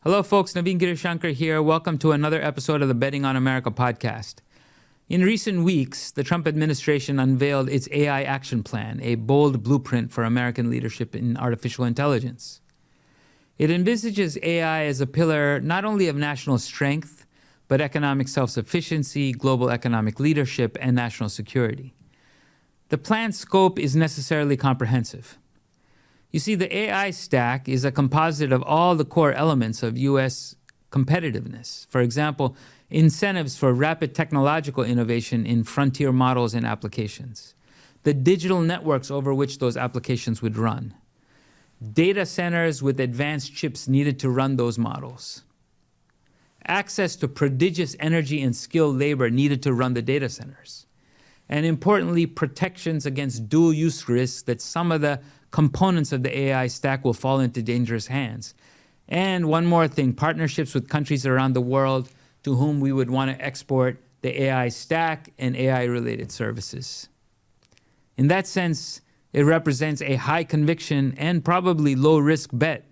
Hello, folks. Naveen Girishankar here. Welcome to another episode of the Betting on America podcast. In recent weeks, the Trump administration unveiled its AI action plan, a bold blueprint for American leadership in artificial intelligence. It envisages AI as a pillar not only of national strength, but economic self-sufficiency, global economic leadership, and national security. The plan's scope is necessarily comprehensive. You see, the AI stack is a composite of all the core elements of U.S. competitiveness. For example, incentives for rapid technological innovation in frontier models and applications, the digital networks over which those applications would run, data centers with advanced chips needed to run those models, access to prodigious energy and skilled labor needed to run the data centers, and importantly, protections against dual-use risks that some of the components of the AI stack will fall into dangerous hands. And one more thing, partnerships with countries around the world to whom we would want to export the AI stack and AI-related services. In that sense, it represents a high conviction and probably low-risk bet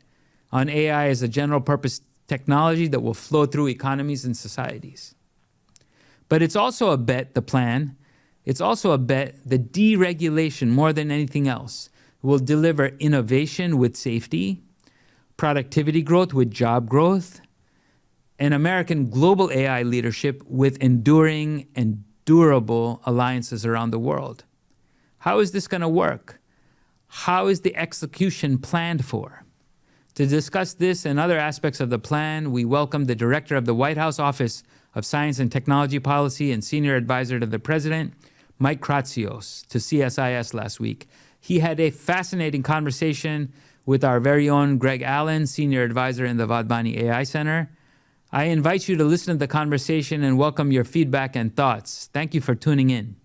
on AI as a general-purpose technology that will flow through economies and societies. But it's also a bet, the plan, it's also a bet that deregulation, more than anything else, will deliver innovation with safety, productivity growth with job growth, and American global AI leadership with enduring and durable alliances around the world. How is this going to work? How is the execution planned for? To discuss this and other aspects of the plan, we welcome the Director of the White House Office of Science and Technology Policy and Senior Advisor to the President, Mike Kratsios, to CSIS last week. He had a fascinating conversation with our very own Greg Allen, Senior Advisor in the Wadhwani AI Center. I invite you to listen to the conversation and welcome your feedback and thoughts. Thank you for tuning in.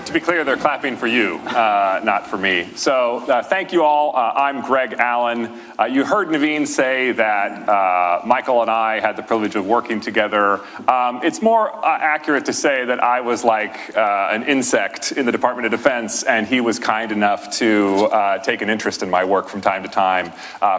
To be clear, they're clapping for you, not for me. So thank you all. I'm Greg Allen. You heard Naveen say that Michael and I had the privilege of working together. It's more accurate to say that I was like an insect in the Department of Defense, and he was kind enough to take an interest in my work from time to time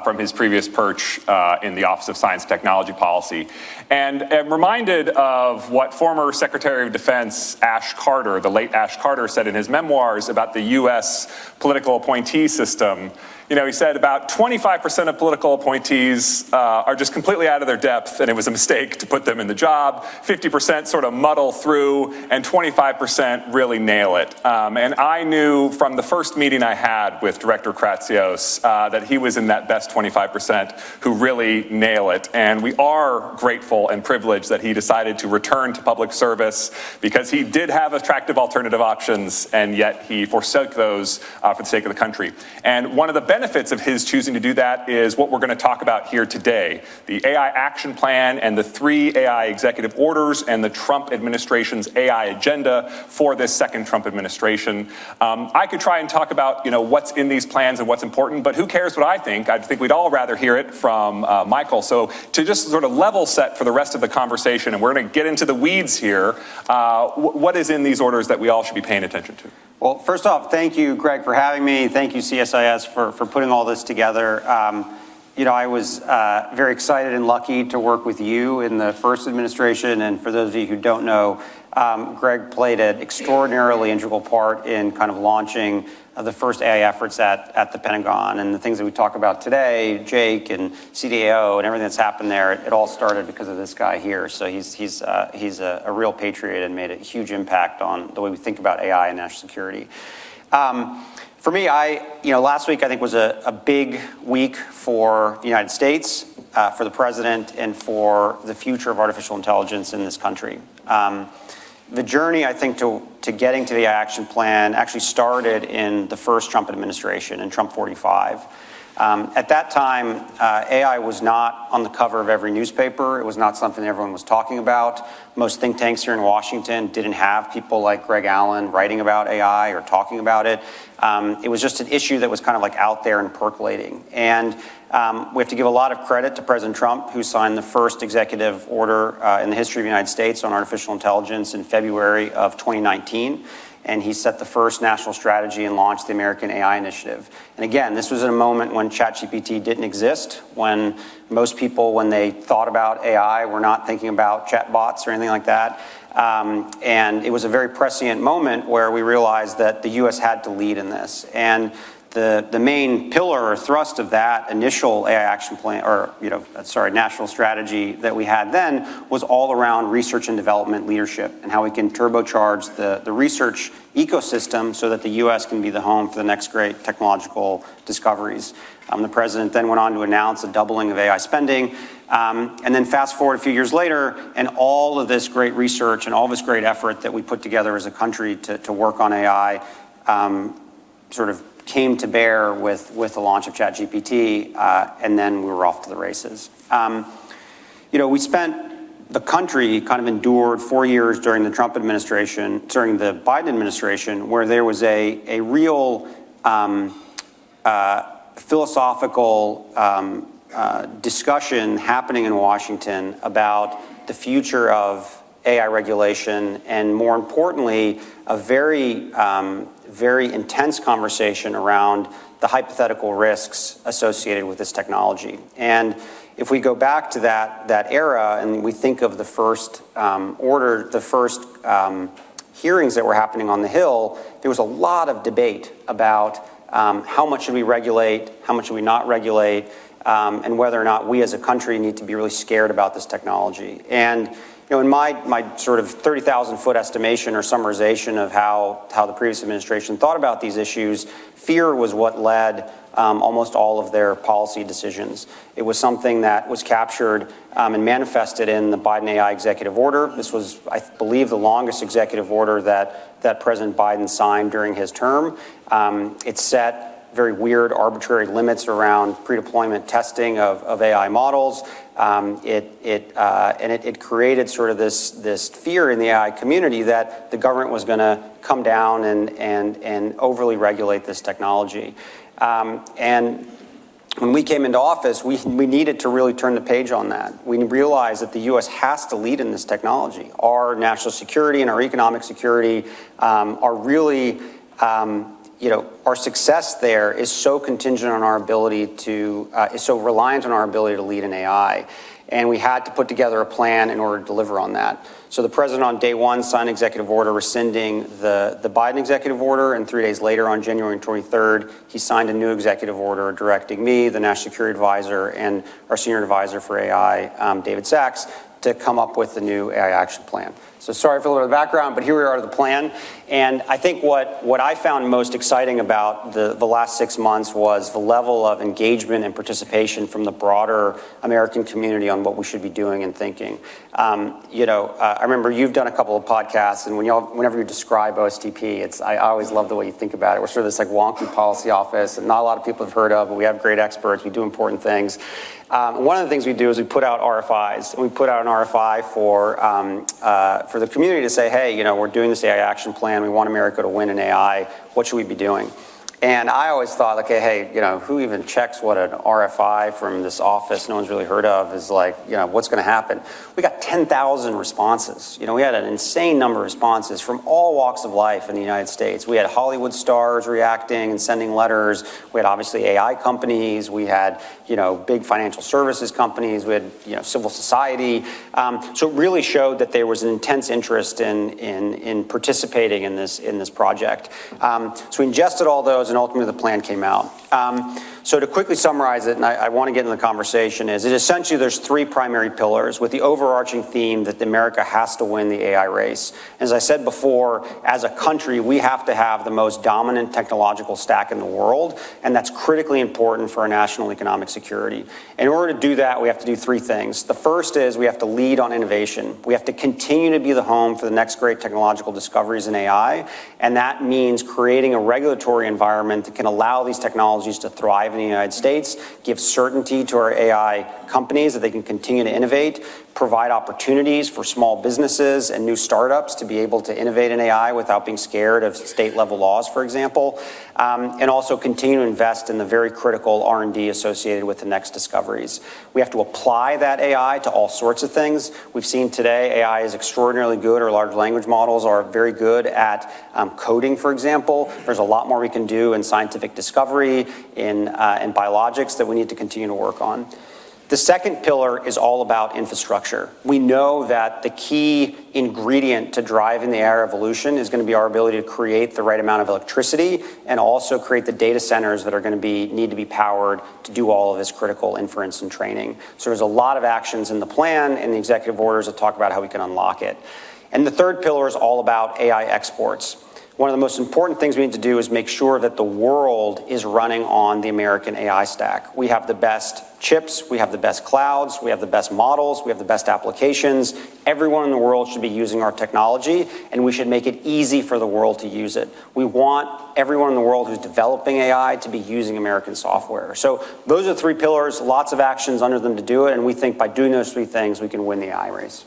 from his previous perch in the Office of Science and Technology Policy. And I'm reminded of what former Secretary of Defense Ash Carter, the late Ash Carter, said in his memoirs about the U.S. political appointee system. You know, he said about 25% of political appointees are just completely out of their depth, and it was a mistake to put them in the job. 50% sort of muddle through, and 25% really nail it. And I knew from the first meeting I had with Director Kratsios that he was in that best 25% who really nail it. And we are grateful and privileged that he decided to return to public service because he did have attractive alternative options, and yet he forsook those for the sake of the country. And one of the benefits of his choosing to do that is what we're going to talk about here today, the AI action plan and the 3 AI executive orders and the Trump administration's AI agenda for this second Trump administration. I could try and talk about, what's in these plans and what's important, but who cares what I think? I think we'd all rather hear it from Michael. So to just sort of level set for the rest of the conversation, and we're going to get into the weeds here, what is in these orders that we all should be paying attention to? Well, first off, thank you, Greg, for having me. Thank you, CSIS, for putting all this together. I was very excited and lucky to work with you in the first administration. And for those of you who don't know, Greg played an extraordinarily integral part in kind of launching the first AI efforts at the Pentagon. And the things that we talk about today, Jake and CDAO and everything that's happened there, it all started because of this guy here. So he's a real patriot and made a huge impact on the way we think about AI and national security. For me, last week I think was a big week for the United States, for the president, and for the future of artificial intelligence in this country. The journey, I think, to getting to the action plan actually started in the first Trump administration, in Trump 45. At that time, AI was not on the cover of every newspaper. It was not something everyone was talking about. Most think tanks here in Washington didn't have people like Greg Allen writing about AI or talking about it. It was just an issue that was kind of like out there and percolating. And we have to give a lot of credit to President Trump, who signed the first executive order in the history of the United States on artificial intelligence in February of 2019. And he set the first national strategy and launched the American AI Initiative. And again, this was in a moment when ChatGPT didn't exist, when most people, when they thought about AI, were not thinking about chatbots or anything like that. And it was a very prescient moment where we realized that the U.S. had to lead in this. And the main pillar or thrust of that initial AI action plan, or national strategy that we had then, was all around research and development leadership and how we can turbocharge the research ecosystem so that the U.S. can be the home for the next great technological discoveries. The president then went on to announce a doubling of AI spending. And then fast forward a few years later, and all of this great research and all this great effort that we put together as a country to work on AI sort of came to bear with the launch of ChatGPT, and then we were off to the races. The country kind of endured 4 years during the Trump administration, during the Biden administration, where there was a real philosophical discussion happening in Washington about the future of AI regulation, and more importantly, a very intense conversation around the hypothetical risks associated with this technology. And if we go back to that era and we think of the first hearings that were happening on the Hill, there was a lot of debate about how much should we regulate, how much should we not regulate, and whether or not we as a country need to be really scared about this technology. And in my sort of 30,000-foot estimation or summarization of how the previous administration thought about these issues, fear was what led almost all of their policy decisions. It was something that was captured and manifested in the Biden AI executive order. This was, I believe, the longest executive order that President Biden signed during his term. It set very weird, arbitrary limits around pre-deployment testing of AI models. It created sort of this fear in the AI community that the government was going to come down and overly regulate this technology. And when we came into office, we needed to really turn the page on that. We realized that the U.S. has to lead in this technology. Our national security and our economic security are really our success there is so contingent on our ability is so reliant on our ability to lead in AI. And we had to put together a plan in order to deliver on that. So the president on day one signed an executive order rescinding the Biden executive order, and 3 days later, on January 23rd, he signed a new executive order directing me, the national security advisor, and our senior advisor for AI, David Sachs, to come up with the new AI action plan. So sorry for a little bit of background, but here we are to the plan. And I think what I found most exciting about the last 6 months was the level of engagement and participation from the broader American community on what we should be doing and thinking. I remember you've done a couple of podcasts, and whenever you describe OSTP, I always love the way you think about it. We're sort of this like wonky policy office, and not a lot of people have heard of, but we have great experts. We do important things. One of the things we do is we put out RFIs. And we put out an RFI for the community to say, hey, we're doing this AI action plan. We want America to win in AI. What should we be doing? And I always thought, okay, hey, who even checks what an RFI from this office no one's really heard of is like, what's going to happen? We got 10,000 responses. We had an insane number of responses from all walks of life in the United States. We had Hollywood stars reacting and sending letters. We had obviously AI companies. We had, big financial services companies. We had, civil society. So it really showed that there was an intense interest in participating in this project. So we ingested all those, and ultimately the plan came out. So to quickly summarize it, and I want to get into the conversation, essentially there's three primary pillars with the overarching theme that America has to win the AI race. As I said before, as a country, we have to have the most dominant technological stack in the world, and that's critically important for our national economic security. In order to do that, we have to do three things. The first is we have to lead on innovation. We have to continue to be the home for the next great technological discoveries in AI, and that means creating a regulatory environment that can allow these technologies to thrive thrive in the United States, give certainty to our AI companies that they can continue to innovate, provide opportunities for small businesses and new startups to be able to innovate in AI without being scared of state-level laws, for example, and also continue to invest in the very critical R&D associated with the next discoveries. We have to apply that AI to all sorts of things. We've seen today AI is extraordinarily good, or large language models are very good at coding, for example. There's a lot more we can do in scientific discovery, in biologics that we need to continue to work on. The second pillar is all about infrastructure. We know that the key ingredient to driving the AI revolution is going to be our ability to create the right amount of electricity and also create the data centers that are going to need to be powered to do all of this critical inference and training. So there's a lot of actions in the plan and the executive orders that talk about how we can unlock it. And the third pillar is all about AI exports. One of the most important things we need to do is make sure that the world is running on the American AI stack. We have the best chips, we have the best clouds, we have the best models, we have the best applications. Everyone in the world should be using our technology, and we should make it easy for the world to use it. We want everyone in the world who's developing AI to be using American software. So those are the three pillars, lots of actions under them to do it, and we think by doing those three things, we can win the AI race.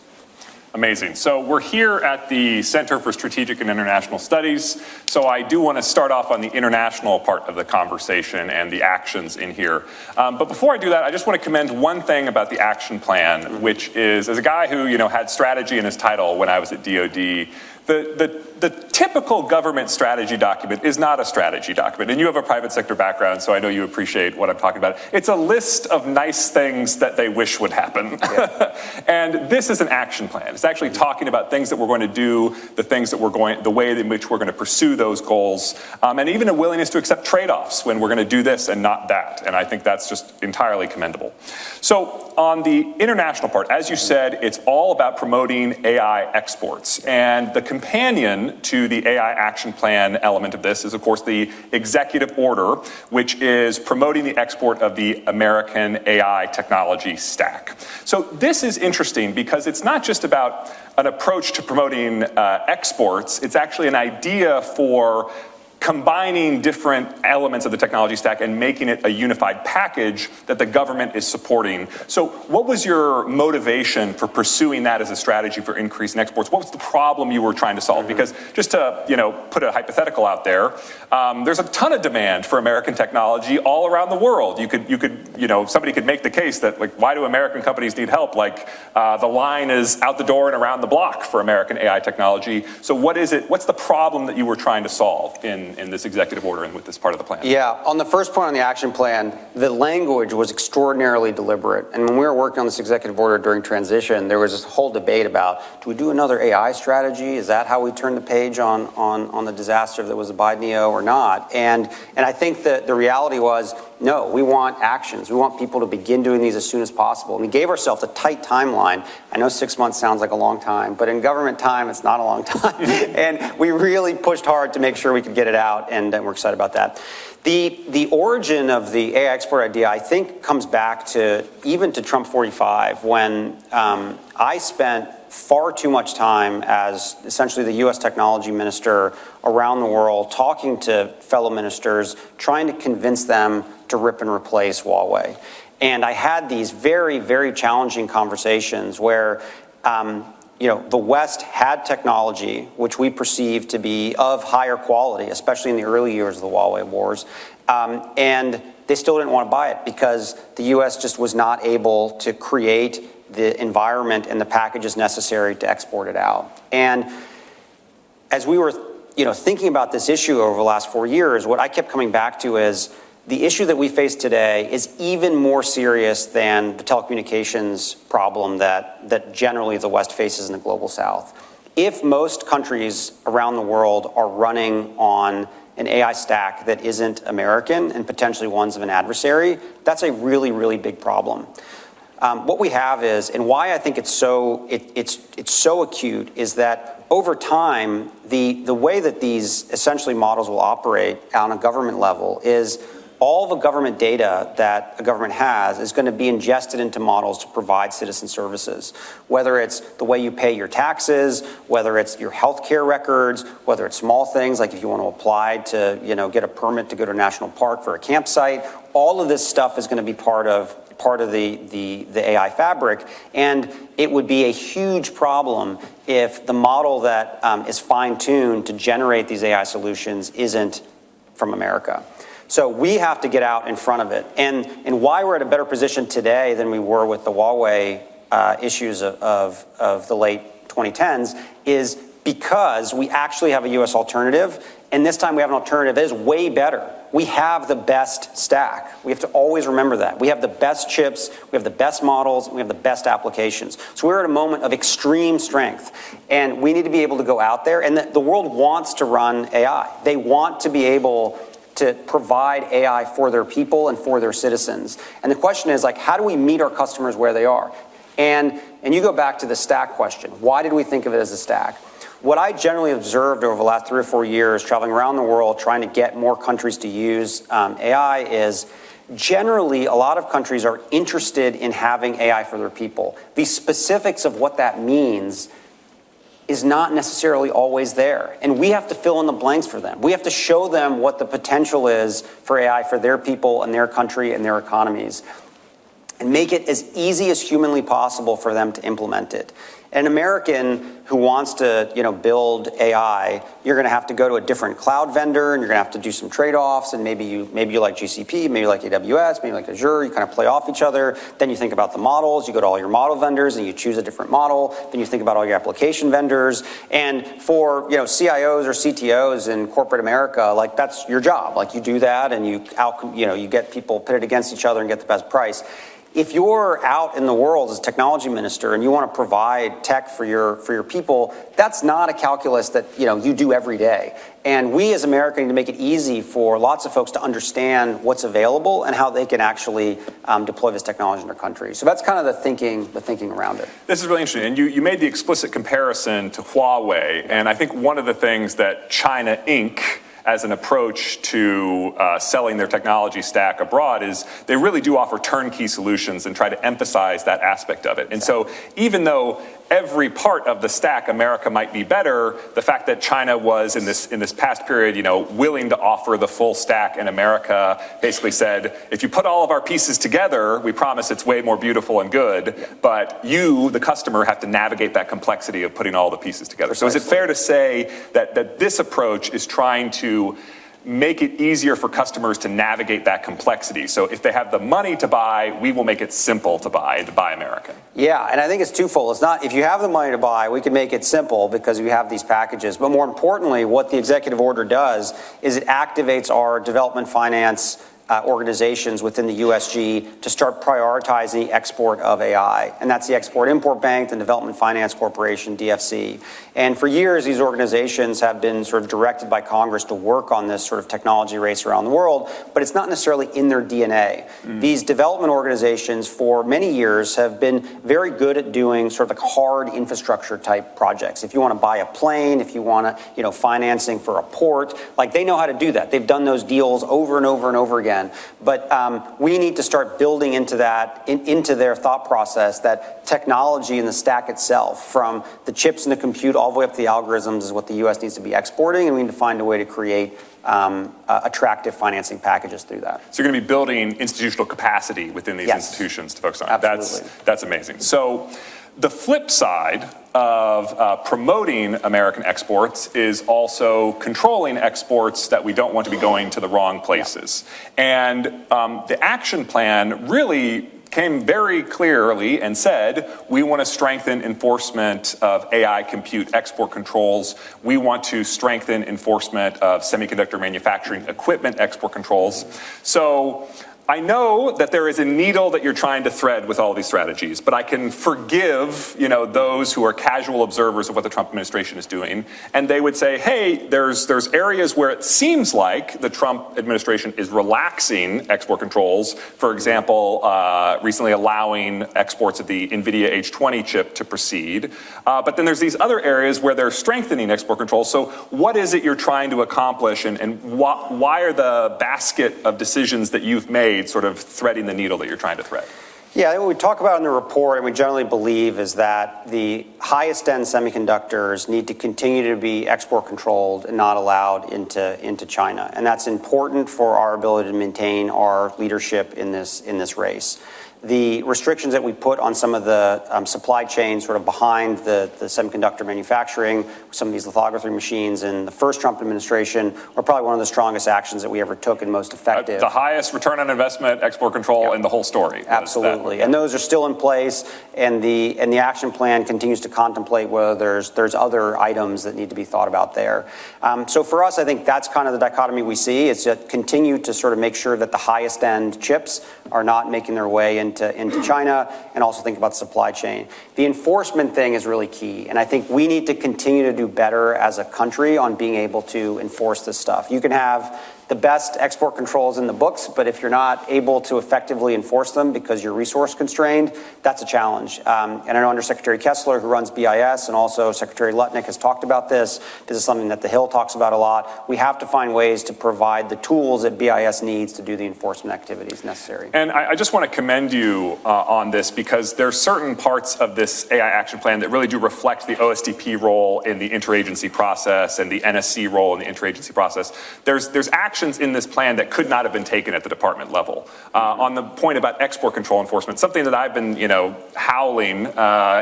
Amazing. So we're here at the Center for Strategic and International Studies. So I do want to start off on the international part of the conversation and the actions in here. But before I do that, I just want to commend one thing about the action plan, which is, as a guy who had strategy in his title when I was at DoD, the typical government strategy document is not a strategy document. And you have a private sector background, so I know you appreciate what I'm talking about. It's a list of nice things that they wish would happen. Yeah. And this is an action plan. It's actually talking about things that we're going to do, the way in which we're going to pursue those goals, and even a willingness to accept trade-offs when we're going to do this and not that. And I think that's just entirely commendable. So on the international part, as you said, it's all about promoting AI exports. And the companion to the AI action plan element of this is, of course, the executive order, which is promoting the export of the American AI technology stack. So this is interesting because it's not just about an approach to promoting exports. It's actually an idea for combining different elements of the technology stack and making it a unified package that the government is supporting. So what was your motivation for pursuing that as a strategy for increasing exports? What was the problem you were trying to solve? Because just to put a hypothetical out there, there's a ton of demand for American technology all around the world. Somebody could make the case that, why do American companies need help? The line is out the door and around the block for American AI technology. So what's the problem that you were trying to solve in this executive order and with this part of the plan? Yeah, on the first point on the action plan, the language was extraordinarily deliberate. And when we were working on this executive order during transition, there was this whole debate about, do we do another AI strategy? Is that how we turn the page on the disaster that was the Biden or not? And I think that the reality was, no, we want actions. We want people to begin doing these as soon as possible. And we gave ourselves a tight timeline. I know 6 months sounds like a long time, but in government time, it's not a long time. And we really pushed hard to make sure we could get it out, and we're excited about that. The origin of the AI export idea, I think, comes back to even to Trump 45, when I spent far too much time as essentially the U.S. technology minister around the world, talking to fellow ministers, trying to convince them to rip and replace Huawei. And I had these very, very challenging conversations where the West had technology which we perceived to be of higher quality, especially in the early years of the Huawei wars, and they still didn't want to buy it because the U.S. just was not able to create the environment and the packages necessary to export it out. And as we were thinking about this issue over the last 4 years, what I kept coming back to is the issue that we face today is even more serious than the telecommunications problem that generally the West faces in the global South. If most countries around the world are running on an AI stack that isn't American and potentially ones of an adversary, that's a really, really big problem. What we have is, and why I think it's so acute, is that over time, the way that these essentially models will operate on a government level is all the government data that a government has is going to be ingested into models to provide citizen services, whether it's the way you pay your taxes, whether it's your healthcare records, whether it's small things like if you want to apply to get a permit to go to a national park for a campsite, all of this stuff is going to be part of the AI fabric, and it would be a huge problem if the model that is fine-tuned to generate these AI solutions isn't from America. So we have to get out in front of it. And why we're at a better position today than we were with the Huawei issues of the late 2010s is because we actually have a U.S. alternative, and this time we have an alternative that is way better. We have the best stack. We have to always remember that. We have the best chips, we have the best models, we have the best applications. So we're at a moment of extreme strength, and we need to be able to go out there, and the world wants to run AI. They want to be able to provide AI for their people and for their citizens. And the question is, like, how do we meet our customers where they are? And you go back to the stack question. Why did we think of it as a stack? What I generally observed over the last 3 or 4 years, traveling around the world, trying to get more countries to use AI is generally a lot of countries are interested in having AI for their people. The specifics of what that means is not necessarily always there. And we have to fill in the blanks for them. We have to show them what the potential is for AI for their people and their country and their economies, and make it as easy as humanly possible for them to implement it. An American who wants to, build AI, you're going to have to go to a different cloud vendor, and you're going to have to do some trade-offs. And maybe you like GCP, maybe you like AWS, maybe you like Azure. You kind of play off each other. Then you think about the models. You go to all your model vendors, and you choose a different model. Then you think about all your application vendors. And for CIOs or CTOs in corporate America, like that's your job. Like you do that, and you get people pitted against each other and get the best price. If you're out in the world as a technology minister and you want to provide tech for your people, that's not a calculus that you do every day. And we as America need to make it easy for lots of folks to understand what's available and how they can actually deploy this technology in their country. So that's kind of the thinking around it. This is really interesting. And you made the explicit comparison to Huawei. And I think one of the things that China Inc. as an approach to selling their technology stack abroad is they really do offer turnkey solutions and try to emphasize that aspect of it. And so even though every part of the stack America might be better, the fact that China was in this past period, willing to offer the full stack, and America basically said, if you put all of our pieces together, we promise it's way more beautiful and good, but you, the customer, have to navigate that complexity of putting all the pieces together. So is it fair to say that this approach is trying to make it easier for customers to navigate that complexity? So if they have the money to buy, we will make it simple to buy American. Yeah, and I think it's twofold. It's not, if you have the money to buy, we can make it simple because we have these packages. But more importantly, what the executive order does is it activates our development finance organizations within the USG to start prioritizing the export of AI. And that's the Export-Import Bank, the Development Finance Corporation, DFC. And for years, these organizations have been sort of directed by Congress to work on this sort of technology race around the world, but it's not necessarily in their DNA. These development organizations for many years have been very good at doing sort of like hard infrastructure type projects. If you want to buy a plane, if you want to, financing for a port, like they know how to do that. They've done those deals over and over and over again. But we need to start building into that, into their thought process, that technology in the stack itself, from the chips in the compute all the way up to the algorithms, is what the U.S. needs to be exporting, and we need to find a way to create attractive financing packages through that. So you're going to be building institutional capacity within these institutions to focus on. Absolutely. That's amazing. So the flip side of promoting American exports is also controlling exports that we don't want to be going to the wrong places. And the action plan really came very clearly and said, we want to strengthen enforcement of AI compute export controls. We want to strengthen enforcement of semiconductor manufacturing equipment export controls. So I know that there is a needle that you're trying to thread with all these strategies, but I can forgive, those who are casual observers of what the Trump administration is doing, and they would say, hey, there's areas where it seems like the Trump administration is relaxing export controls. For example, recently allowing exports of the NVIDIA H20 chip to proceed. But then there's these other areas where they're strengthening export controls. So what is it you're trying to accomplish, and why are the basket of decisions that you've made sort of threading the needle that you're trying to thread? Yeah, what we talk about in the report, and we generally believe, is that the highest end semiconductors need to continue to be export controlled and not allowed into China. And that's important for our ability to maintain our leadership in this race. The restrictions that we put on some of the supply chains sort of behind the semiconductor manufacturing, some of these lithography machines in the first Trump administration, were probably one of the strongest actions that we ever took and most effective. The highest return on investment, export control in the whole story. Absolutely. And those are still in place, and the action plan continues to contemplate whether there's other items that need to be thought about there. So for us, I think that's kind of the dichotomy we see, is to continue to sort of make sure that the highest end chips are not making their way into China, and also think about the supply chain. The enforcement thing is really key, and I think we need to continue to do better as a country on being able to enforce this stuff. You can have the best export controls in the books, but if you're not able to effectively enforce them because you're resource constrained, that's a challenge. And I know Undersecretary Kessler, who runs BIS, and also Secretary Lutnick has talked about this. This is something that the Hill talks about a lot. We have to find ways to provide the tools that BIS needs to do the enforcement activities necessary. And I just want to commend you on this, because there are certain parts of this AI action plan that really do reflect the OSTP role in the interagency process and the NSC role in the interagency process. There's actions in this plan that could not have been taken at the department level. On the point about export control enforcement, something that I've been, howling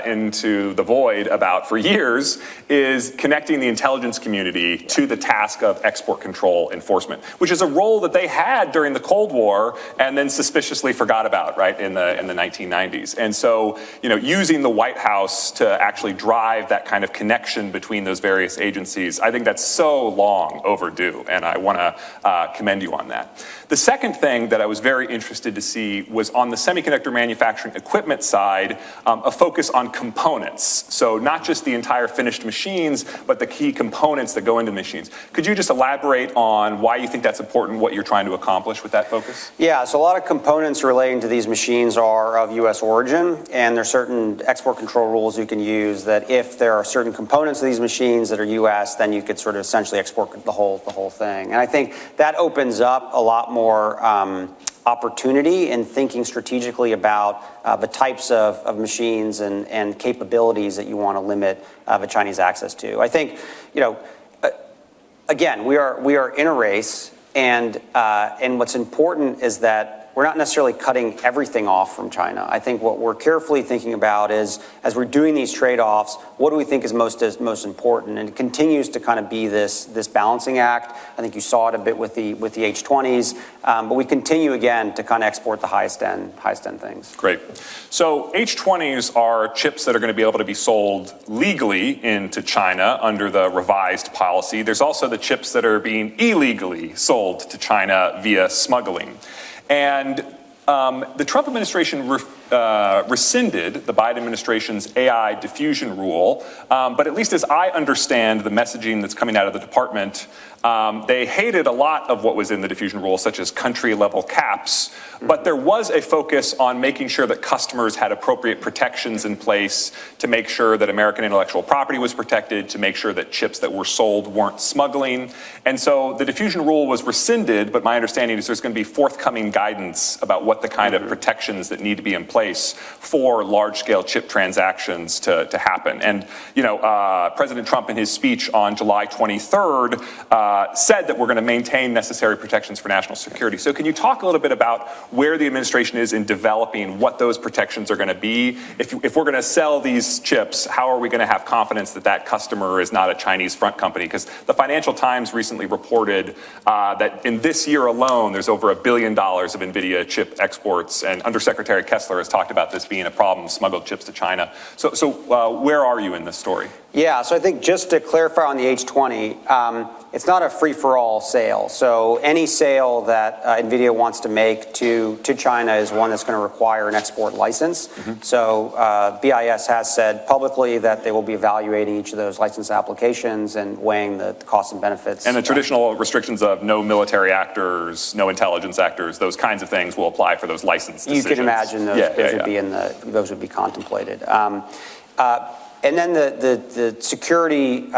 into the void about for years is connecting the intelligence community to the task of export control enforcement, which is a role that they had during the Cold War and then suspiciously forgot about, right, in the 1990s. And so, using the White House to actually drive that kind of connection between those various agencies, I think that's so long overdue, and I want to commend you on that. The second thing that I was very interested to see was on the semiconductor manufacturing equipment side, a focus on components. So not just the entire finished machines, but the key components that go into machines. Could you just elaborate on why you think that's important, what you're trying to accomplish with that focus? Yeah, so a lot of components relating to these machines are of U.S. origin, and there are certain export control rules you can use that if there are certain components of these machines that are U.S., then you could sort of essentially export the whole thing. And I think that opens up a lot more opportunity in thinking strategically about the types of machines and capabilities that you want to limit the Chinese access to. I think, again, we are in a race, and what's important is that we're not necessarily cutting everything off from China. I think what we're carefully thinking about is, as we're doing these trade-offs, what do we think is most important? And it continues to kind of be this balancing act. I think you saw it a bit with the H20s, but we continue again to kind of export the highest end things. Great. So H20s are chips that are going to be able to be sold legally into China under the revised policy. There's also the chips that are being illegally sold to China via smuggling. And the Trump administration rescinded the Biden administration's AI diffusion rule, but at least as I understand the messaging that's coming out of the department, they hated a lot of what was in the diffusion rule, such as country-level caps, but there was a focus on making sure that customers had appropriate protections in place to make sure that American intellectual property was protected, to make sure that chips that were sold weren't smuggling. And so the diffusion rule was rescinded, but my understanding is there's going to be forthcoming guidance about what the kind of protections that need to be in place for large-scale chip transactions to happen. And, President Trump in his speech on July 23rd said that we're going to maintain necessary protections for national security. So can you talk a little bit about where the administration is in developing what those protections are going to be? If we're going to sell these chips, how are we going to have confidence that that customer is not a Chinese front company? Because the Financial Times recently reported that in this year alone, there's over $1 billion of NVIDIA chip exports, and Undersecretary Kessler has talked about this being a problem, smuggled chips to China. So where are you in this story? Yeah, so I think just to clarify on the H20, it's not a free-for-all sale. So any sale that NVIDIA wants to make to China is one that's going to require an export license. Mm-hmm. So BIS has said publicly that they will be evaluating each of those license applications and weighing the costs and benefits. And the traditional restrictions of no military actors, no intelligence actors, those kinds of things will apply for those license decisions. You can imagine those would be contemplated. And then the security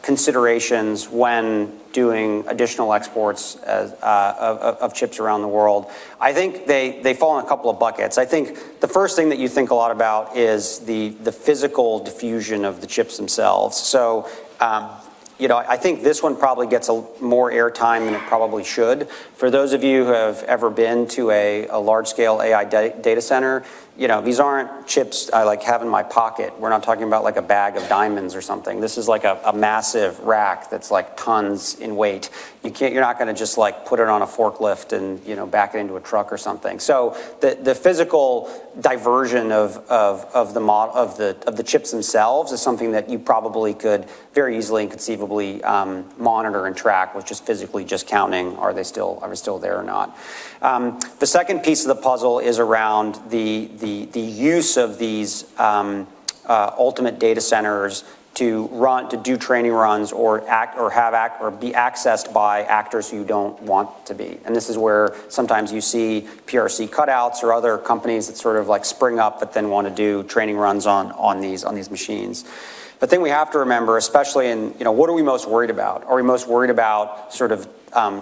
considerations when doing additional exports of chips around the world. I think they fall in a couple of buckets. I think the first thing that you think a lot about is the physical diffusion of the chips themselves. So, I think this one probably gets more airtime than it probably should. For those of you who have ever been to a large-scale AI data center, these aren't chips I like have in my pocket. We're not talking about like a bag of diamonds or something. This is like a massive rack that's like tons in weight. You're not going to just like put it on a forklift and back it into a truck or something. So the physical diversion of the chips themselves is something that you probably could very easily and conceivably monitor and track with just physically just counting are they still there or not. The second piece of the puzzle is around the use of these ultimate data centers to do training runs or be accessed by actors who you don't want to be. And this is where sometimes you see PRC cutouts or other companies that sort of like spring up but then want to do training runs on these machines. The thing we have to remember, especially in, what are we most worried about? Are we most worried about sort of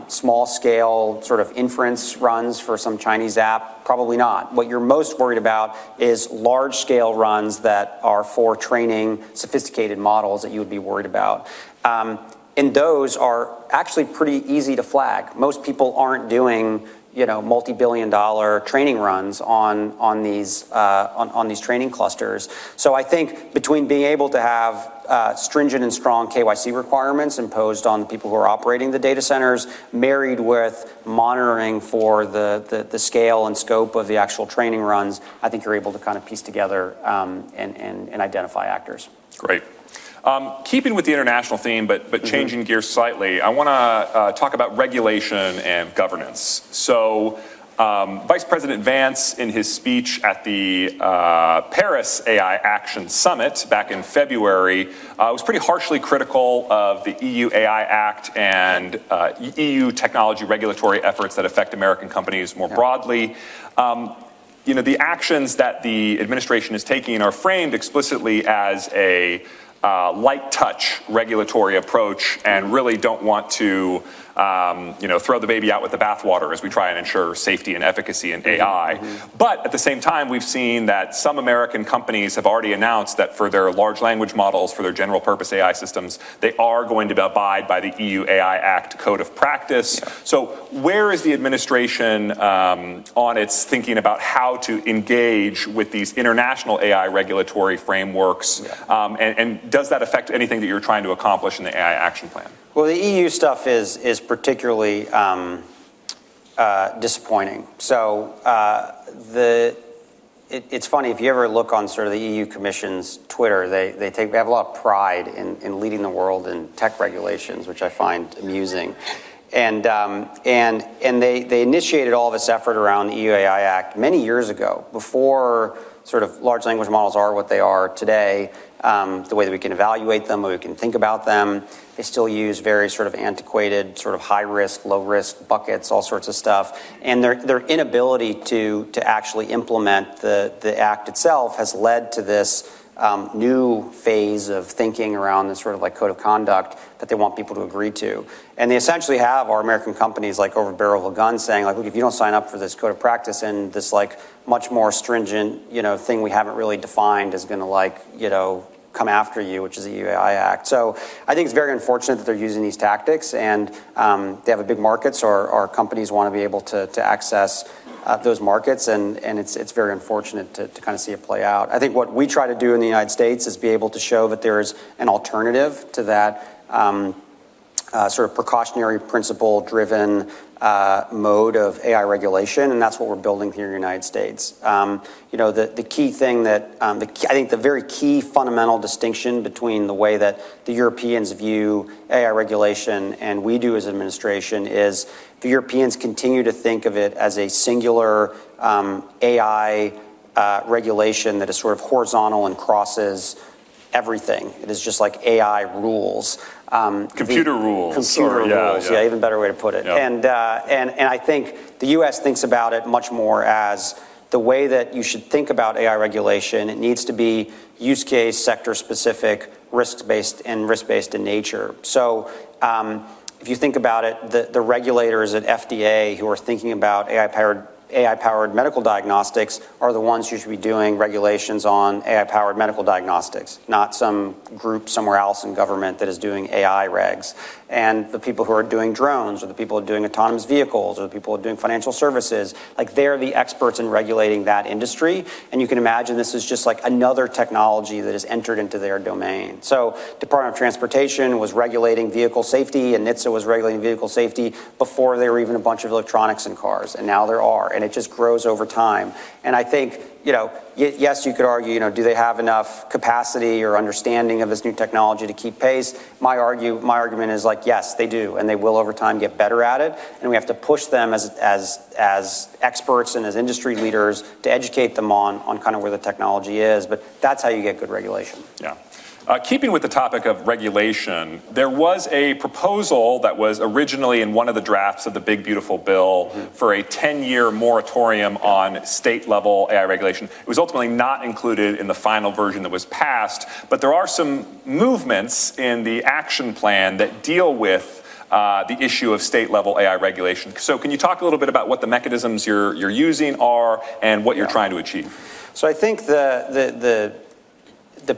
small scale sort of inference runs for some Chinese app? Probably not. What you're most worried about is large scale runs that are for training sophisticated models that you would be worried about. And those are actually pretty easy to flag. Most people aren't doing multi-billion-dollar training runs on these training clusters. So I think between being able to have stringent and strong KYC requirements imposed on the people who are operating the data centers, married with monitoring for the scale and scope of the actual training runs, I think you're able to kind of piece together and identify actors. Great. Keeping with the international theme, but changing gears slightly, I want to talk about regulation and governance. So Vice President Vance, in his speech at the Paris AI Action Summit back in February, was pretty harshly critical of the EU AI Act and EU technology regulatory efforts that affect American companies more broadly. The actions that the administration is taking are framed explicitly as a light touch regulatory approach and really don't want to throw the baby out with the bathwater as we try and ensure safety and efficacy in AI. But at the same time, we've seen that some American companies have already announced that for their large language models, for their general purpose AI systems, they are going to abide by the EU AI Act Code of Practice. Yeah. So where is the administration on its thinking about how to engage with these international AI regulatory frameworks? Yeah. And does that affect anything that you're trying to accomplish in the AI Action Plan? Well, the EU stuff is particularly disappointing. So it's funny, if you ever look on sort of the EU Commission's Twitter, they have a lot of pride in leading the world in tech regulations, which I find amusing. And they initiated all this effort around the EU AI Act many years ago, before sort of large language models are what they are today, the way that we can evaluate them, the way we can think about them. They still use very sort of antiquated, sort of high risk, low risk buckets, all sorts of stuff. And their inability to actually implement the act itself has led to this new phase of thinking around this sort of like code of conduct that they want people to agree to. And they essentially have our American companies like over the barrel of a gun saying, like, look, if you don't sign up for this code of practice and this like much more stringent, thing we haven't really defined is going to come after you, which is the EU AI Act. So I think it's very unfortunate that they're using these tactics, and they have a big market, so our companies want to be able to access those markets, and it's very unfortunate to kind of see it play out. I think what we try to do in the United States is be able to show that there is an alternative to that sort of precautionary principle-driven mode of AI regulation, and that's what we're building here in the United States. The key thing that I think the very key fundamental distinction between the way that the Europeans view AI regulation and we do as administration is the Europeans continue to think of it as a singular AI regulation that is sort of horizontal and crosses everything. It is just like AI rules. Computer rules. Yeah, even better way to put it. Yeah. And I think the U.S. thinks about it much more as the way that you should think about AI regulation. It needs to be use case, sector specific, risk-based in nature. So if you think about it, the regulators at FDA who are thinking about AI-powered medical diagnostics are the ones who should be doing regulations on AI-powered medical diagnostics, not some group somewhere else in government that is doing AI regs. And the people who are doing drones, or the people who are doing autonomous vehicles, or the people who are doing financial services, like they're the experts in regulating that industry. And you can imagine this is just like another technology that has entered into their domain. So Department of Transportation was regulating vehicle safety, and NHTSA was regulating vehicle safety before there were even a bunch of electronics in cars, and now there are, and it just grows over time. And I think, yes, you could argue, do they have enough capacity or understanding of this new technology to keep pace? My argument is like, yes, they do, and they will over time get better at it. And we have to push them as experts and as industry leaders to educate them on kind of where the technology is. But that's how you get good regulation. Yeah. Keeping with the topic of regulation, there was a proposal that was originally in one of the drafts of the Big Beautiful Bill for a 10-year moratorium on state-level AI regulation. It was ultimately not included in the final version that was passed, but there are some movements in the action plan that deal with the issue of state-level AI regulation. So can you talk a little bit about what the mechanisms you're using are and what you're trying to achieve? So I think the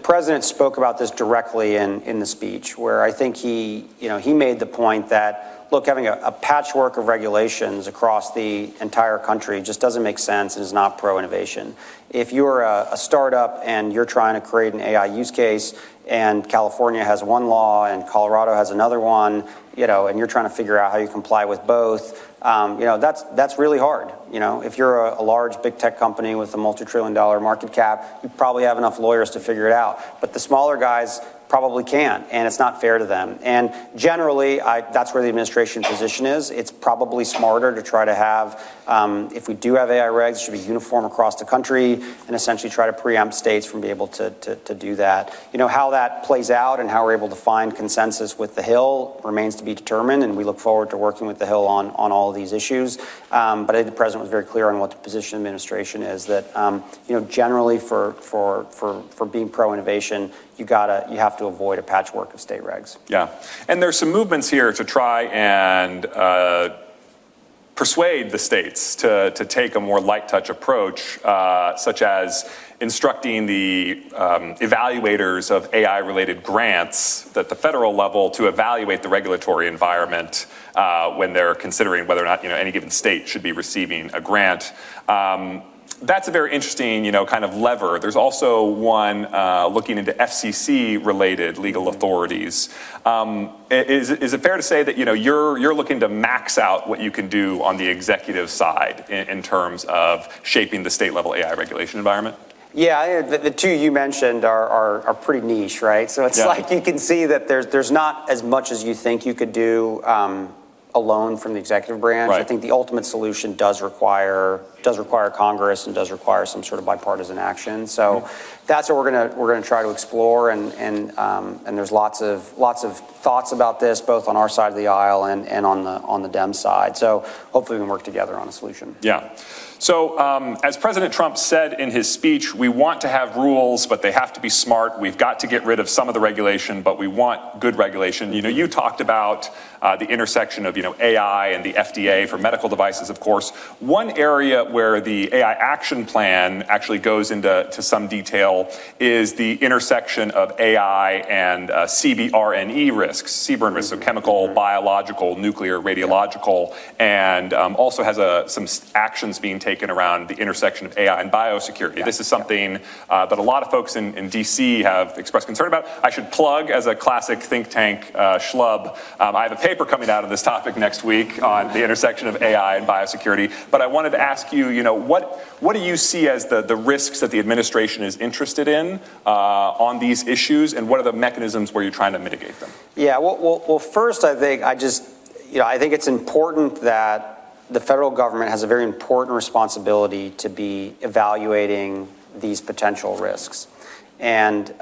president spoke about this directly in the speech, where I think he made the point that, look, having a patchwork of regulations across the entire country just doesn't make sense and is not pro-innovation. If you're a startup and you're trying to create an AI use case, and California has one law and Colorado has another one, and you're trying to figure out how you comply with both, that's really hard. If you're a large big tech company with a multi-trillion-dollar market cap, you probably have enough lawyers to figure it out. But the smaller guys probably can't, and it's not fair to them. And generally, that's where the administration position is. It's probably smarter to try to have, if we do have AI regs, it should be uniform across the country, and essentially try to preempt states from being able to do that. How that plays out and how we're able to find consensus with the Hill remains to be determined, and we look forward to working with the Hill on all of these issues. But I think the president was very clear on what the position of the administration is, that generally for being pro-innovation, you have to avoid a patchwork of state regs. Yeah, and there's some movements here to try and persuade the states to take a more light touch approach, such as instructing the evaluators of AI-related grants at the federal level to evaluate the regulatory environment when they're considering whether or not any given state should be receiving a grant. That's a very interesting, kind of lever. There's also one looking into FCC-related legal authorities. Is it fair to say that you're looking to max out what you can do on the executive side in terms of shaping the state-level AI regulation environment? Yeah, the two you mentioned are pretty niche, right? So it's like you can see that there's not as much as you think you could do alone from the executive branch. Right. I think the ultimate solution does require Congress and does require some sort of bipartisan action. So that's what we're gonna try to explore, and there's lots of thoughts about this, both on our side of the aisle and on the Dem side. So hopefully we can work together on a solution. Yeah. So as President Trump said in his speech, we want to have rules, but they have to be smart. We've got to get rid of some of the regulation, but we want good regulation. You talked about the intersection of AI and the FDA for medical devices, of course. One area where the AI action plan actually goes into some detail is the intersection of AI and CBRNE risks, CBRN risks, so chemical, biological, nuclear, radiological, and also has some actions being taken around the intersection of AI and biosecurity. This is something that a lot of folks in DC have expressed concern about. I should plug, as a classic think tank schlub, I have a paper coming out on this topic next week on the intersection of AI and biosecurity. But I wanted to ask you, what do you see as the risks that the administration is interested in on these issues, and what are the mechanisms where you're trying to mitigate them? Yeah, well first, I think it's important that the federal government has a very important responsibility to be evaluating these potential risks. And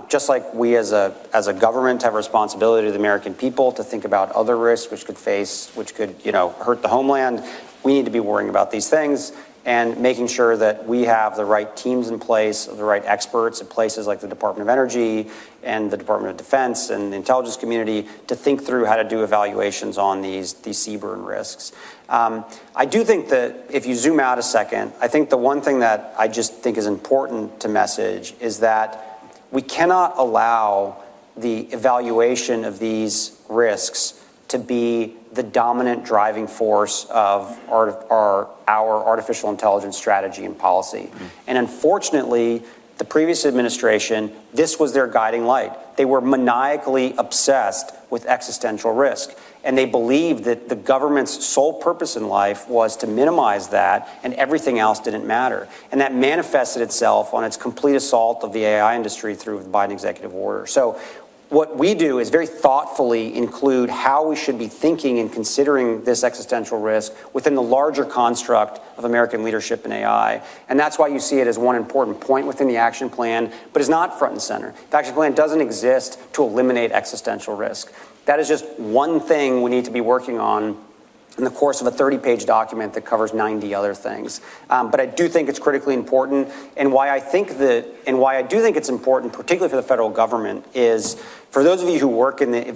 just like we as a government have a responsibility to the American people to think about other risks which could hurt the homeland, we need to be worrying about these things. and making sure that we have the right teams in place, the right experts at places like the Department of Energy and the Department of Defense and the intelligence community to think through how to do evaluations on these CBRN risks. I do think that if you zoom out a second, I think the one thing that I just think is important to message is that we cannot allow the evaluation of these risks to be the dominant driving force of our artificial intelligence strategy and policy. And unfortunately, the previous administration, this was their guiding light. They were maniacally obsessed with existential risk. And they believed that the government's sole purpose in life was to minimize that and everything else didn't matter. And that manifested itself on its complete assault of the AI industry through the Biden executive order. So what we do is very thoughtfully include how we should be thinking and considering this existential risk within the larger construct of American leadership in AI. And that's why you see it as one important point within the action plan, but it's not front and center. The action plan doesn't exist to eliminate existential risk. That is just one thing we need to be working on in the course of a 30-page document that covers 90 other things. But I do think it's critically important, and why I do think it's important, particularly for the federal government, is for those of you who work in the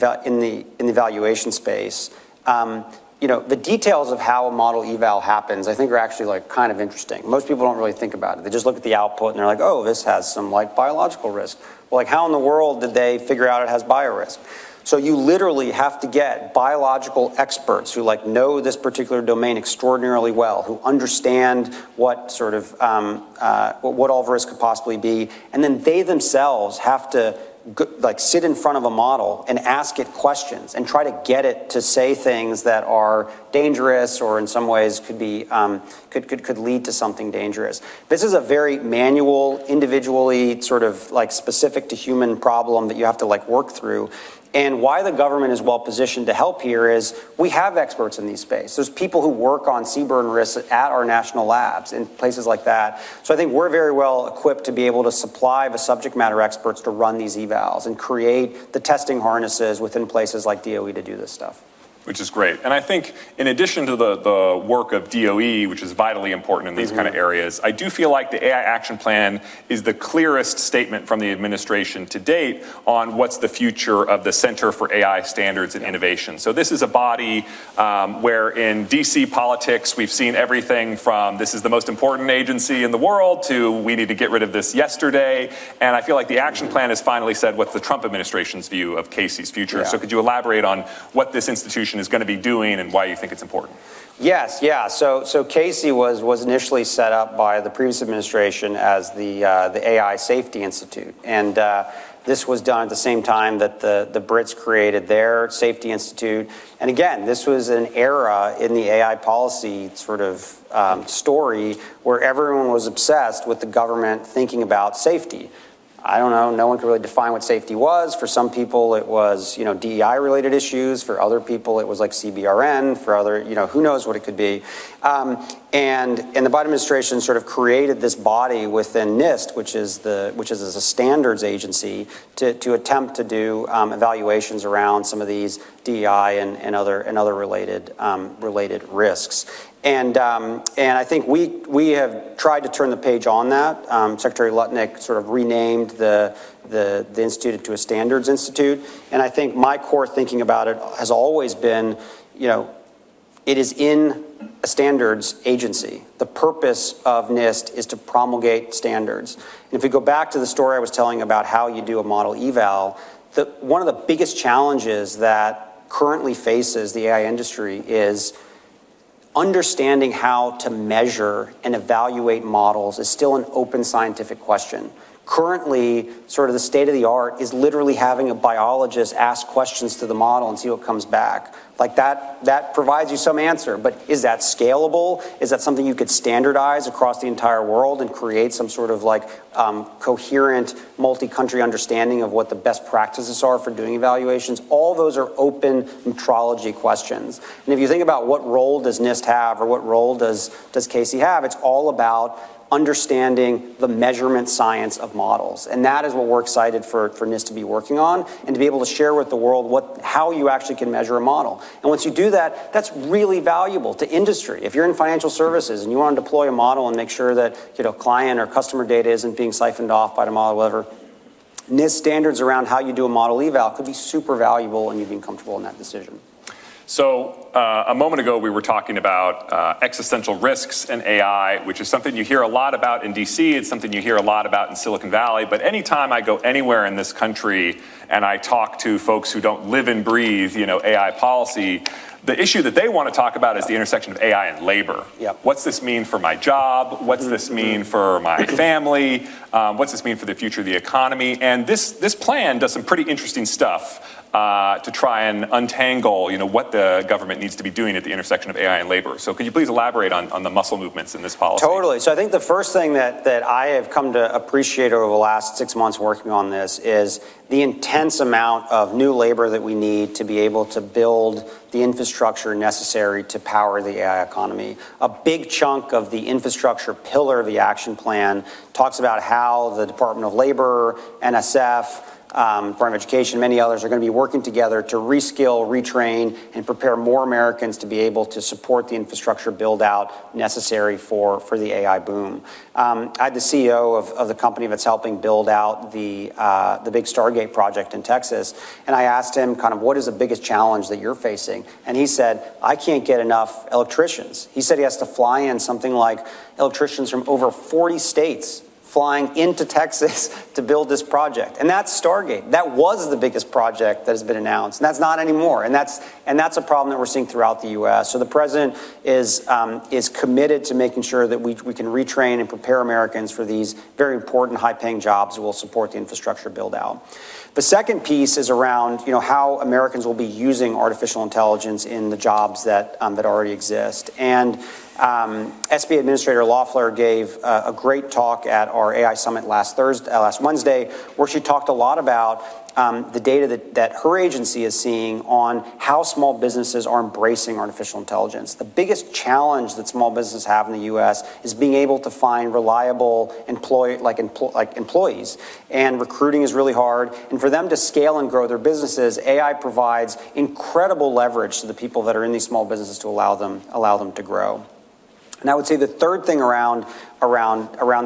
evaluation space, the details of how a model eval happens, I think, are actually kind of interesting. Most people don't really think about it. They just look at the output and they're like, oh, this has some biological risk. Well, how in the world did they figure out it has biorisk? So you literally have to get biological experts who know this particular domain extraordinarily well, who understand what sort of what all risk could possibly be, and then they themselves have to sit in front of a model and ask it questions and try to get it to say things that are dangerous or in some ways could be could lead to something dangerous. This is a very manual, individually sort of specific to human problem that you have to work through. And why the government is well positioned to help here is we have experts in these spaces. There's people who work on CBRN risks at our national labs and places like that. So I think we're very well equipped to be able to supply the subject matter experts to run these evals and create the testing harnesses within places like DOE to do this stuff. Which is great. And I think in addition to the work of DOE, which is vitally important in these kind of areas, I do feel like the AI Action Plan is the clearest statement from the administration to date on what's the future of the Center for AI Standards and Innovation. So this is a body where in DC politics, we've seen everything from this is the most important agency in the world to we need to get rid of this yesterday. And I feel like the action plan has finally said what's the Trump administration's view of Casey's future. Yeah. So could you elaborate on what this institution is going to be doing and why you think it's important? Yes, yeah. So Casey was initially set up by the previous administration as the AI Safety Institute, and this was done at the same time that the Brits created their Safety Institute. And again, this was an era in the AI policy sort of story where everyone was obsessed with the government thinking about safety. I don't know, no one could really define what safety was. For some people, it was, DEI-related issues. For other people, it was CBRN. For other, who knows what it could be. And the Biden administration sort of created this body within NIST, which is a standards agency, to attempt to do evaluations around some of these DEI and other related risks. And I think we have tried to turn the page on that. Secretary Lutnick sort of renamed the institute to a standards institute. And I think my core thinking about it has always been, it is in a standards agency. The purpose of NIST is to promulgate standards. And if we go back to the story I was telling about how you do a model eval, one of the biggest challenges that currently faces the AI industry is understanding how to measure and evaluate models is still an open scientific question. Currently, sort of the state of the art is literally having a biologist ask questions to the model and see what comes back. That provides you some answer, but is that scalable? Is that something you could standardize across the entire world and create some sort of coherent multi-country understanding of what the best practices are for doing evaluations? All those are open metrology questions. And if you think about what role does NIST have or what role does Casey have, it's all about understanding the measurement science of models. And that is what we're excited for NIST to be working on, and to be able to share with the world how you actually can measure a model. And once you do that, that's really valuable to industry. If you're in financial services and you want to deploy a model and make sure that client or customer data isn't being siphoned off by the model, whatever, NIST standards around how you do a model eval could be super valuable in you being comfortable in that decision. So a moment ago, we were talking about existential risks and AI, which is something you hear a lot about in DC. It's something you hear a lot about in Silicon Valley. But anytime I go anywhere in this country and I talk to folks who don't live and breathe, AI policy, the issue that they want to talk about is the intersection of AI and labor. Yep. What's this mean for my job? What's this mean for my family? What's this mean for the future of the economy? And this plan does some pretty interesting stuff to try and untangle, what the government needs to be doing at the intersection of AI and labor. So could you please elaborate on the muscle movements in this policy? Totally. So I think the first thing that I have come to appreciate over the last 6 months working on this is the intense amount of new labor that we need to be able to build the infrastructure necessary to power the AI economy. A big chunk of the infrastructure pillar of the action plan talks about how the Department of Labor, NSF, Department of Education, many others are going to be working together to reskill, retrain, and prepare more Americans to be able to support the infrastructure build out necessary for the AI boom. I had the CEO of the company that's helping build out the big Stargate project in Texas, and I asked him kind of what is the biggest challenge that you're facing, and he said, I can't get enough electricians. He said he has to fly in something like electricians from over 40 states flying into Texas to build this project. And that's Stargate. That was the biggest project that has been announced, and that's not anymore. And that's a problem that we're seeing throughout the U.S. So the president is committed to making sure that we can retrain and prepare Americans for these very important high-paying jobs that will support the infrastructure build-out. The second piece is around how Americans will be using artificial intelligence in the jobs that already exist. And SBA Administrator Loeffler gave a great talk at our AI Summit last Wednesday, where she talked a lot about the data that her agency is seeing on how small businesses are embracing artificial intelligence. The biggest challenge that small businesses have in the U.S. is being able to find reliable employees, and recruiting is really hard. And for them to scale and grow their businesses, AI provides incredible leverage to the people that are in these small businesses to allow them to grow. And I would say the third thing around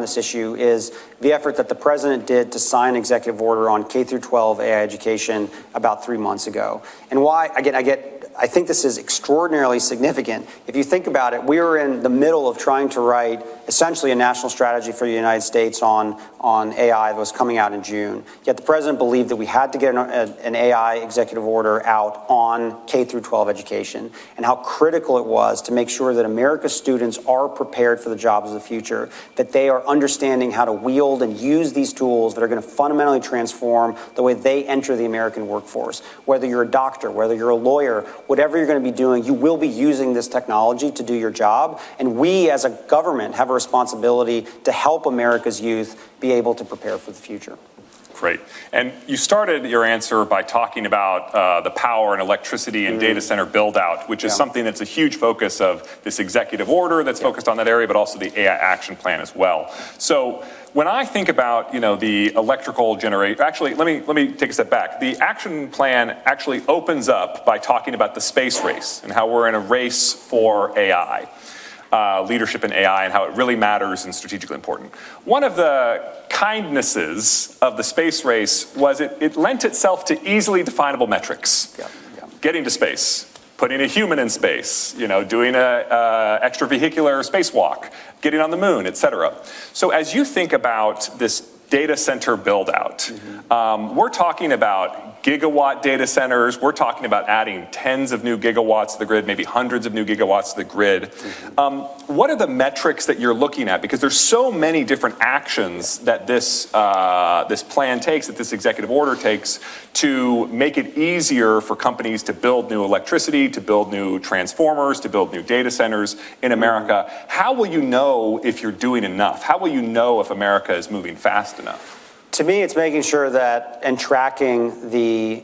this issue is the effort that the president did to sign an executive order on K-12 AI education about 3 months ago. And why, again, I think this is extraordinarily significant. If you think about it, we were in the middle of trying to write essentially a national strategy for the United States on AI that was coming out in June. Yet the president believed that we had to get an AI executive order out on K-12 education, and how critical it was to make sure that America's students are prepared for the jobs of the future, that they are understanding how to wield and use these tools that are going to fundamentally transform the way they enter the American workforce. Whether you're a doctor, whether you're a lawyer, whatever you're going to be doing, you will be using this technology to do your job. And we as a government have a responsibility to help America's youth be able to prepare for the future. Great. And you started your answer by talking about the power and electricity and data center build out, which is something that's a huge focus of this executive order that's focused on that area, but also the AI action plan as well. So when I think about, the electrical generation, actually, let me take a step back. The action plan actually opens up by talking about the space race and how we're in a race for AI. Leadership in AI and how it really matters and strategically important. One of the kindnesses of the space race was it lent itself to easily definable metrics. Getting to space, putting a human in space, doing a extravehicular spacewalk, getting on the moon, et cetera. So as you think about this data center build out, we're talking about gigawatt data centers. We're talking about adding tens of new gigawatts to the grid, maybe hundreds of new gigawatts to the grid. What are the metrics that you're looking at? Because there's so many different actions that this plan takes, that this executive order takes, to make it easier for companies to build new electricity, to build new transformers, to build new data centers in America. How will you know if you're doing enough? How will you know if America is moving fast enough? To me, it's making sure that and tracking the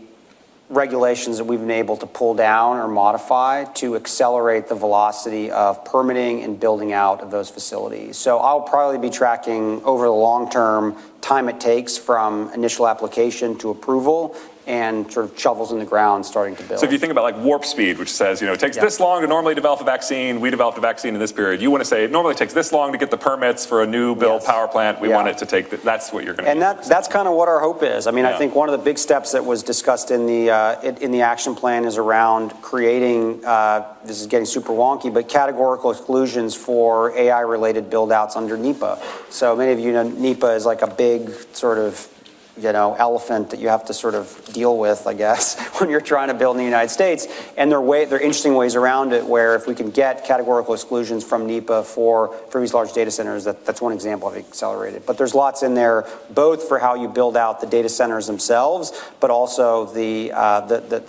regulations that we've been able to pull down or modify to accelerate the velocity of permitting and building out of those facilities. So I'll probably be tracking over the long term time it takes from initial application to approval and sort of shovels in the ground starting to build. So if you think about like warp speed, which says, it takes this long to normally develop a vaccine, we developed a vaccine in this period. You want to say it normally takes this long to get the permits for a new build power plant. We want it to take, that's what you're going to do. And that's kind of what our hope is. I mean, I think one of the big steps that was discussed in the action plan is around creating, this is getting super wonky, but categorical exclusions for AI-related build-outs under NEPA. So many of you know NEPA is like a big sort of elephant that you have to sort of deal with, I guess, when you're trying to build in the United States. And there are interesting ways around it where if we can get categorical exclusions from NEPA for these large data centers, that's one example of accelerated. But there's lots in there, both for how you build out the data centers themselves, but also the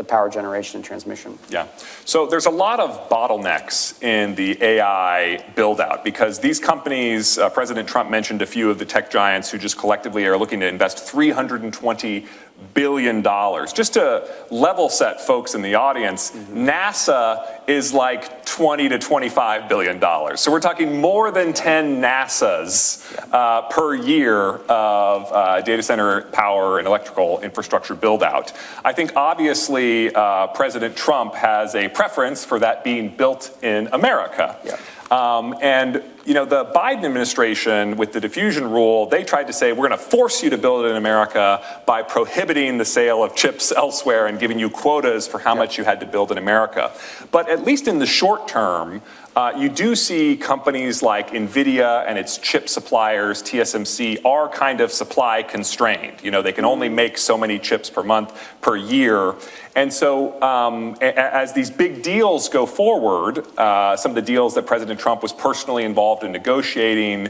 power generation and transmission. Yeah. So there's a lot of bottlenecks in the AI build out because these companies, President Trump mentioned a few of the tech giants who just collectively are looking to invest $320 billion. Just to level set folks in the audience, NASA is like $20 to $25 billion. So we're talking more than 10 NASAs per year of data center power and electrical infrastructure build out. I think obviously President Trump has a preference for that being built in America. Yeah. And the Biden administration, with the diffusion rule, they tried to say, we're going to force you to build it in America by prohibiting the sale of chips elsewhere and giving you quotas for how much you had to build in America. But at least in the short term, you do see companies like NVIDIA and its chip suppliers, TSMC, are kind of supply constrained. They can only make so many chips per month, per year. And so as these big deals go forward, some of the deals that President Trump was personally involved in negotiating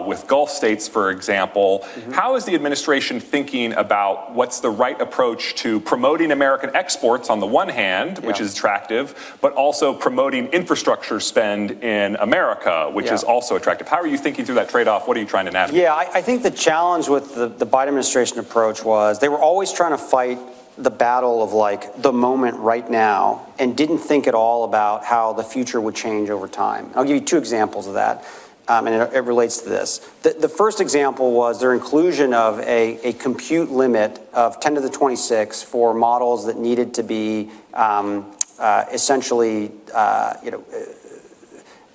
with Gulf states, for example, how is the administration thinking about what's the right approach to promoting American exports on the one hand, which is attractive, but also promoting infrastructure spend in America, which is also attractive? How are you thinking through that trade-off? What are you trying to navigate? Yeah, I think the challenge with the Biden administration approach was they were always trying to fight the battle of like the moment right now and didn't think at all about how the future would change over time. I'll give you two examples of that, and it relates to this. The first example was their inclusion of a compute limit of 10 to the 26 for models that needed to be essentially,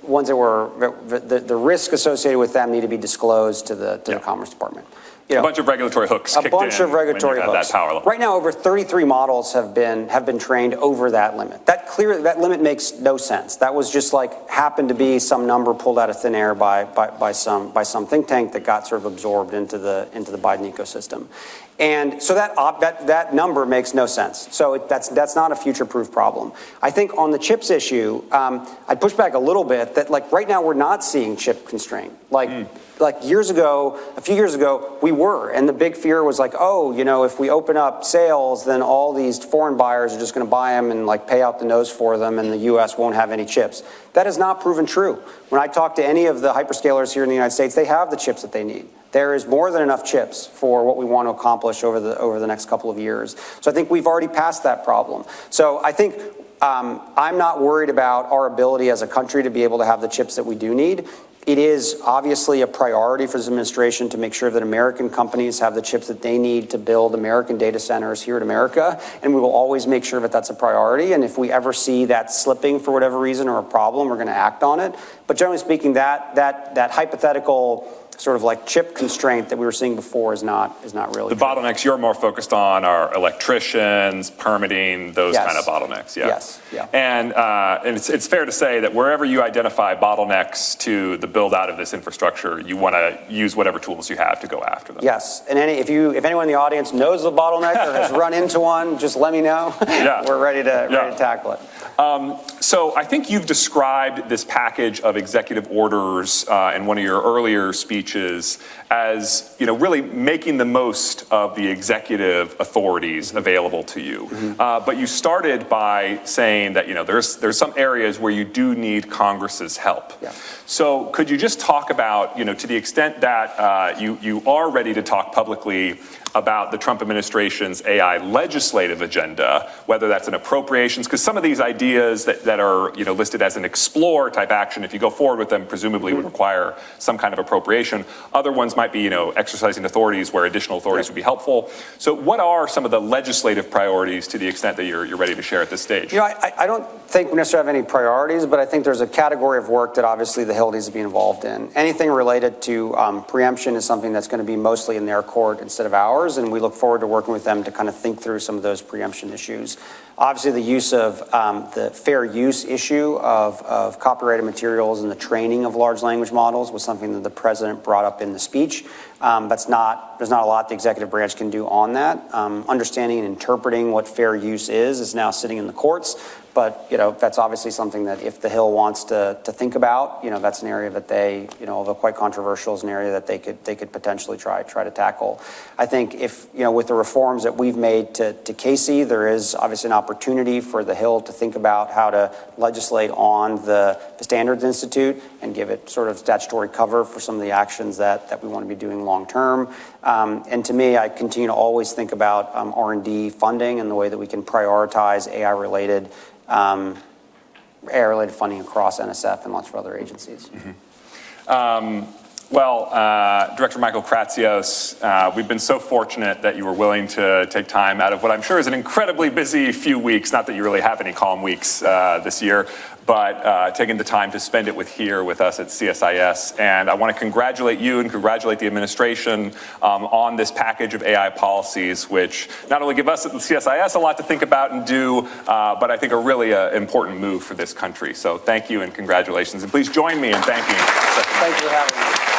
ones that were, the risk associated with them need to be disclosed to the Commerce Department. A bunch of regulatory hooks kicked in. A bunch of regulatory hooks. That power level. Right now, over 33 models have been trained over that limit. That limit makes no sense. That was just like happened to be some number pulled out of thin air by some think tank that got sort of absorbed into the Biden ecosystem. And so that number makes no sense. So that's not a future-proof problem. I think on the chips issue, I'd push back a little bit that like right now we're not seeing chip constraint. Like a few years ago, we were. And the big fear was like, if we open up sales, then all these foreign buyers are just going to buy them and like pay out the nose for them and the U.S. won't have any chips. That has not proven true. When I talk to any of the hyperscalers here in the United States, they have the chips that they need. There is more than enough chips for what we want to accomplish over the next couple of years. So I think we've already passed that problem. So I think I'm not worried about our ability as a country to be able to have the chips that we do need. It is obviously a priority for this administration to make sure that American companies have the chips that they need to build American data centers here in America, and we will always make sure that that's a priority. And if we ever see that slipping for whatever reason or a problem, we're going to act on it. But generally speaking, that hypothetical sort of like chip constraint that we were seeing before is not really the true. Bottlenecks you're more focused on are electricians, permitting, those kind of bottlenecks. Yeah. Yes. Yeah. And it's fair to say that wherever you identify bottlenecks to the build out of this infrastructure, you want to use whatever tools you have to go after them. Yes. And if anyone in the audience knows the bottleneck or has run into one, just let me know. Yeah. We're ready to tackle it. So I think you've described this package of executive orders in one of your earlier speeches as, really making the most of the executive authorities available to you. But you started by saying that, there's some areas where you do need Congress's help. Yeah. So could you just talk about, to the extent that you are ready to talk publicly about the Trump administration's AI legislative agenda, whether that's an appropriations, because some of these ideas that are listed as an explore type action, if you go forward with them, presumably would require some kind of appropriation. Other ones might be exercising authorities where additional authorities would be helpful. So what are some of the legislative priorities to the extent that you're ready to share at this stage? I don't think we necessarily have any priorities, but I think there's a category of work that obviously the Hill needs to be involved in. Anything related to preemption is something that's going to be mostly in their court instead of ours. And we look forward to working with them to kind of think through some of those preemption issues. Obviously, the use of the fair use issue of copyrighted materials and the training of large language models was something that the president brought up in the speech. There's not a lot the executive branch can do on that. Understanding and interpreting what fair use is now sitting in the courts. But, that's obviously something that if the Hill wants to think about, that's an area that they, although quite controversial, is an area that they could potentially try to tackle. I think if, with the reforms that we've made to Casey, there is obviously an opportunity for the Hill to think about how to legislate on the Standards Institute and give it sort of statutory cover for some of the actions that we want to be doing long term. And to me, I continue to always think about R&D funding and the way that we can prioritize AI-related funding across NSF and lots of other agencies. Director Michael Kratsios, we've been so fortunate that you were willing to take time out of what I'm sure is an incredibly busy few weeks, not that you really have any calm weeks this year, but taking the time to spend it with us at CSIS. And I want to congratulate you and congratulate the administration on this package of AI policies, which not only give us at the CSIS a lot to think about and do, but I think are really an important move for this country. So thank you and congratulations. And please join me in thanking. Thank you for having me.